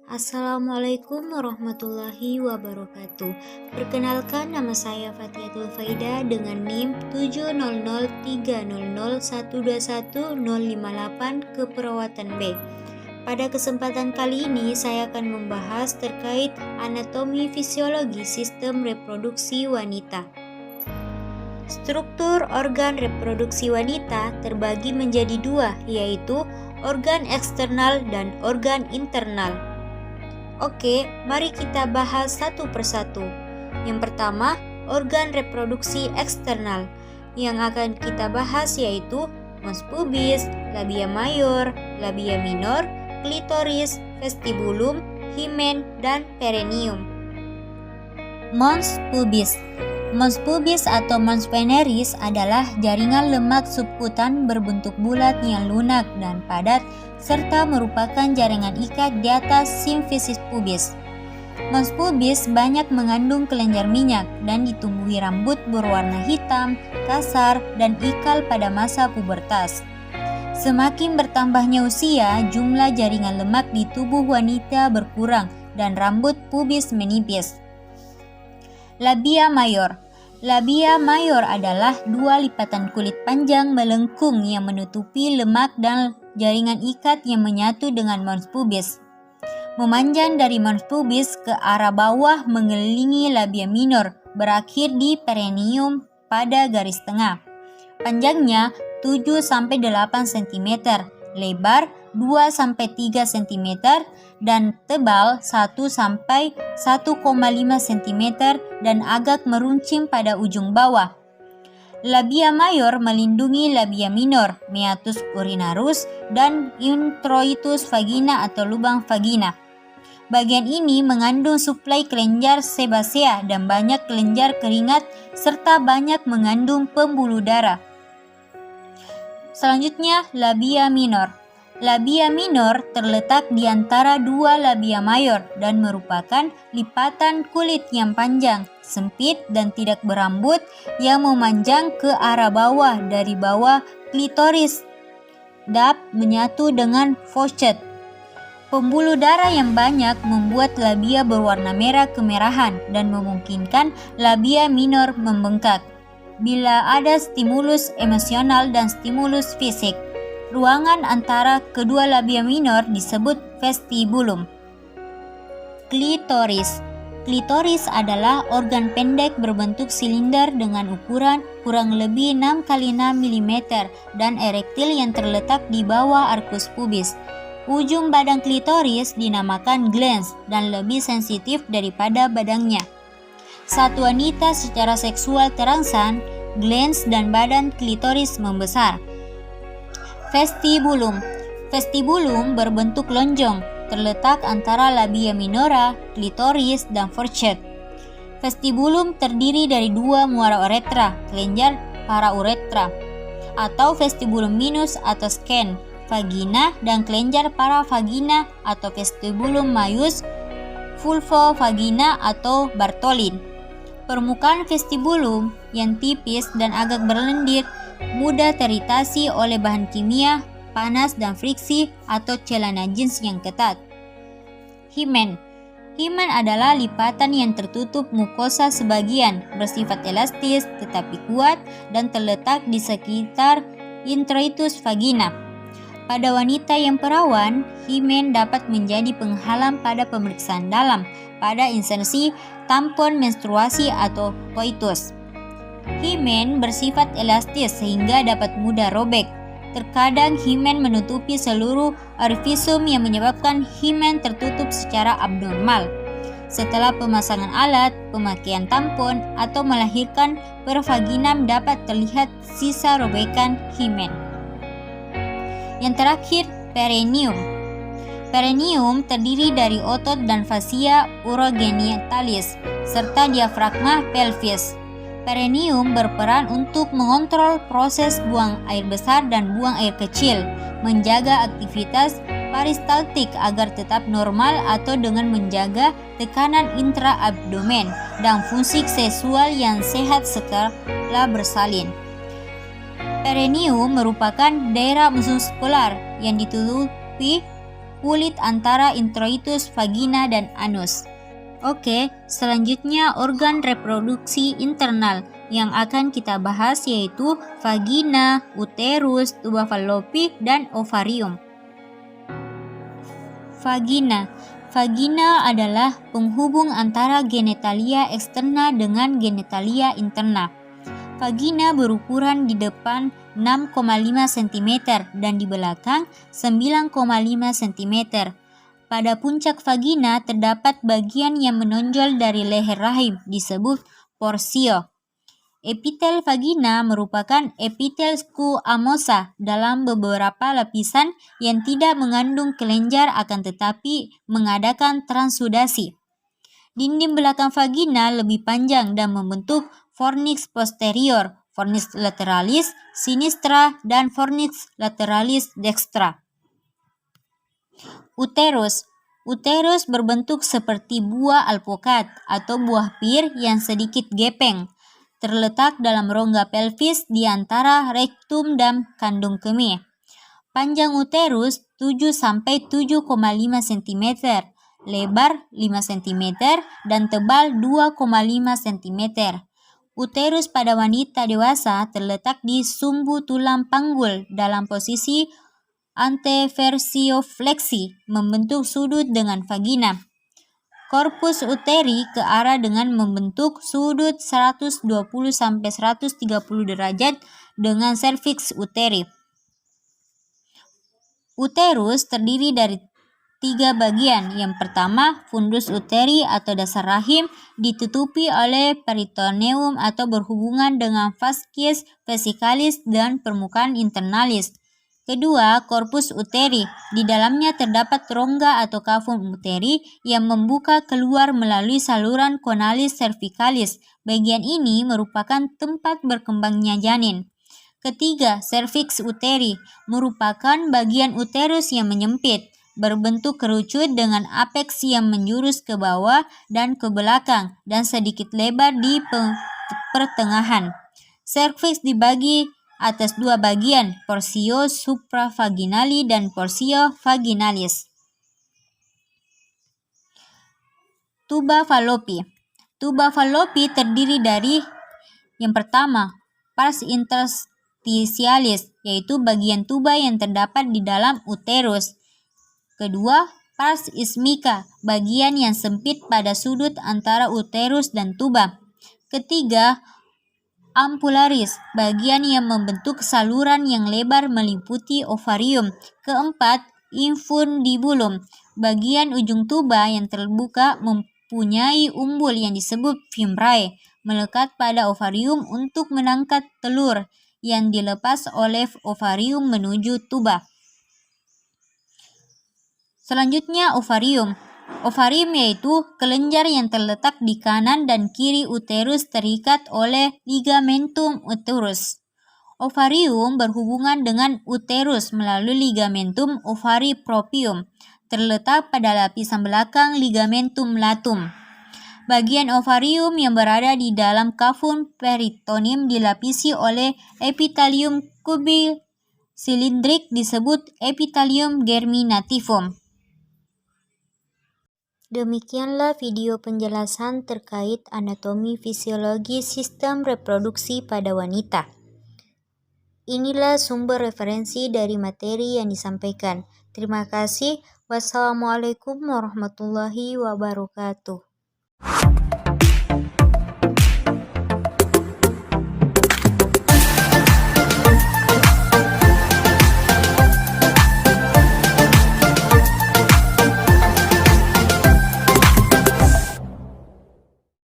Assalamualaikum warahmatullahi wabarakatuh. Perkenalkan, nama saya Fatihatul Faida dengan NIM 7003001210058 Keperawatan B. Pada kesempatan kali ini saya akan membahas terkait anatomi fisiologi sistem reproduksi wanita. Struktur organ reproduksi wanita terbagi menjadi dua, yaitu organ eksternal dan organ internal. Oke, mari kita bahas satu persatu. Yang pertama, organ reproduksi eksternal. Yang akan kita bahas yaitu mons pubis, labia mayor, labia minor, klitoris, vestibulum, himen, dan perineum. Mons pubis. Mons pubis atau mons veneris adalah jaringan lemak subkutan berbentuk bulat yang lunak dan padat serta merupakan jaringan ikat di atas simfisis pubis. Mons pubis banyak mengandung kelenjar minyak dan ditumbuhi rambut berwarna hitam, kasar, dan ikal pada masa pubertas. Semakin bertambahnya usia, jumlah jaringan lemak di tubuh wanita berkurang dan rambut pubis menipis. Labia mayor. Labia mayor adalah dua lipatan kulit panjang melengkung yang menutupi lemak dan jaringan ikat yang menyatu dengan mons pubis. Memanjang dari mons pubis ke arah bawah mengelilingi labia minor, berakhir di perineum pada garis tengah. Panjangnya 7-8 cm, lebar 2-3 cm, dan tebal 1-1,5 cm dan agak meruncing pada ujung bawah. Labia mayor melindungi labia minor, meatus urinarus, dan introitus vagina atau lubang vagina. Bagian ini mengandung suplai kelenjar sebasea dan banyak kelenjar keringat serta banyak mengandung pembuluh darah. Selanjutnya, labia minor. Labia minor terletak di antara dua labia mayor dan merupakan lipatan kulit yang panjang, sempit, dan tidak berambut yang memanjang ke arah bawah dari bawah klitoris dan menyatu dengan faucet. Pembuluh darah yang banyak membuat labia berwarna merah kemerahan dan memungkinkan labia minor membengkak. Bila ada stimulus emosional dan stimulus fisik, ruangan antara kedua labia minor disebut vestibulum. Klitoris. Klitoris adalah organ pendek berbentuk silinder dengan ukuran kurang lebih 6 x 6 mm dan erektil yang terletak di bawah arkus pubis. Ujung badan klitoris dinamakan glans dan lebih sensitif daripada badangnya. Saat wanita secara seksual terangsang, glans dan badan klitoris membesar. Vestibulum. Vestibulum berbentuk lonjong, terletak antara labia minora, klitoris, dan faucet. Vestibulum terdiri dari dua muara uretra, kelenjar parauretra, atau vestibulum minus atau scan, vagina, dan kelenjar paravagina atau vestibulum maius, vulvovagina atau Bartholin. Permukaan vestibulum yang tipis dan agak berlendir mudah teritasi oleh bahan kimia, panas, dan friksi atau celana jeans yang ketat. Himen. Himen adalah lipatan yang tertutup mukosa sebagian, bersifat elastis tetapi kuat dan terletak di sekitar introitus vagina. Pada wanita yang perawan, himen dapat menjadi penghalang pada pemeriksaan dalam, pada insersi tampon menstruasi atau koitus. Himen bersifat elastis sehingga dapat mudah robek. Terkadang himen menutupi seluruh orifisum yang menyebabkan himen tertutup secara abnormal. Setelah pemasangan alat, pemakaian tampon, atau melahirkan, pervaginam dapat terlihat sisa robekan himen. Yang terakhir, perineum. Perineum terdiri dari otot dan fascia urogenitalis serta diafragma pelvis. Perineum berperan untuk mengontrol proses buang air besar dan buang air kecil, menjaga aktivitas peristaltik agar tetap normal atau dengan menjaga tekanan intraabdomen dan fungsi seksual yang sehat setelah bersalin. Perineum merupakan daerah muskular yang ditutupi kulit antara introitus, vagina, dan anus. Oke, selanjutnya organ reproduksi internal yang akan kita bahas yaitu vagina, uterus, tuba fallopi, dan ovarium. Vagina. Vagina adalah penghubung antara genitalia eksterna dengan genitalia interna. Vagina berukuran di depan 6,5 cm dan di belakang 9,5 cm. Pada puncak vagina terdapat bagian yang menonjol dari leher rahim disebut porsio. Epitel vagina merupakan epitel squamosa dalam beberapa lapisan yang tidak mengandung kelenjar akan tetapi mengadakan transudasi. Dinding belakang vagina lebih panjang dan membentuk fornix posterior, fornix lateralis sinistra, dan fornix lateralis dextra. Uterus. Uterus berbentuk seperti buah alpukat atau buah pir yang sedikit gepeng. Terletak dalam rongga pelvis di antara rektum dan kandung kemih. Panjang uterus 7-7,5 cm, lebar 5 cm, dan tebal 2,5 cm. Uterus pada wanita dewasa terletak di sumbu tulang panggul dalam posisi anteversiofleksi, membentuk sudut dengan vagina. Korpus uteri ke arah dengan membentuk sudut 120-130 derajat dengan serviks uteri. Uterus terdiri dari 3 bagian. Yang pertama, fundus uteri atau dasar rahim ditutupi oleh peritoneum atau berhubungan dengan fascies vesicalis dan permukaan internalis. Kedua, korpus uteri. Di dalamnya terdapat rongga atau kafum uteri yang membuka keluar melalui saluran conalis cervicalis. Bagian ini merupakan tempat berkembangnya janin. Ketiga, serviks uteri merupakan bagian uterus yang menyempit, berbentuk kerucut dengan apeks yang menjurus ke bawah dan ke belakang dan sedikit lebar di pertengahan. Serviks dibagi atas 2 bagian, porsio supravaginali dan porsio vaginalis. Tuba fallopi. Tuba fallopi terdiri dari yang pertama, pars interstitialis, yaitu bagian tuba yang terdapat di dalam uterus. Kedua, pars ismica, bagian yang sempit pada sudut antara uterus dan tuba. Ketiga, ampularis, bagian yang membentuk saluran yang lebar meliputi ovarium. Keempat, infundibulum, bagian ujung tuba yang terbuka mempunyai umbul yang disebut fimbrae, melekat pada ovarium untuk menangkap telur yang dilepas oleh ovarium menuju tuba. Selanjutnya ovarium. Ovarium yaitu kelenjar yang terletak di kanan dan kiri uterus terikat oleh ligamentum uterus. Ovarium berhubungan dengan uterus melalui ligamentum ovaripropium, terletak pada lapisan belakang ligamentum latum. Bagian ovarium yang berada di dalam kafum peritoneum dilapisi oleh epitelium kubil silindrik disebut epitelium germinativum. Demikianlah video penjelasan terkait anatomi fisiologi sistem reproduksi pada wanita. Inilah sumber referensi dari materi yang disampaikan. Terima kasih. Wassalamualaikum warahmatullahi wabarakatuh.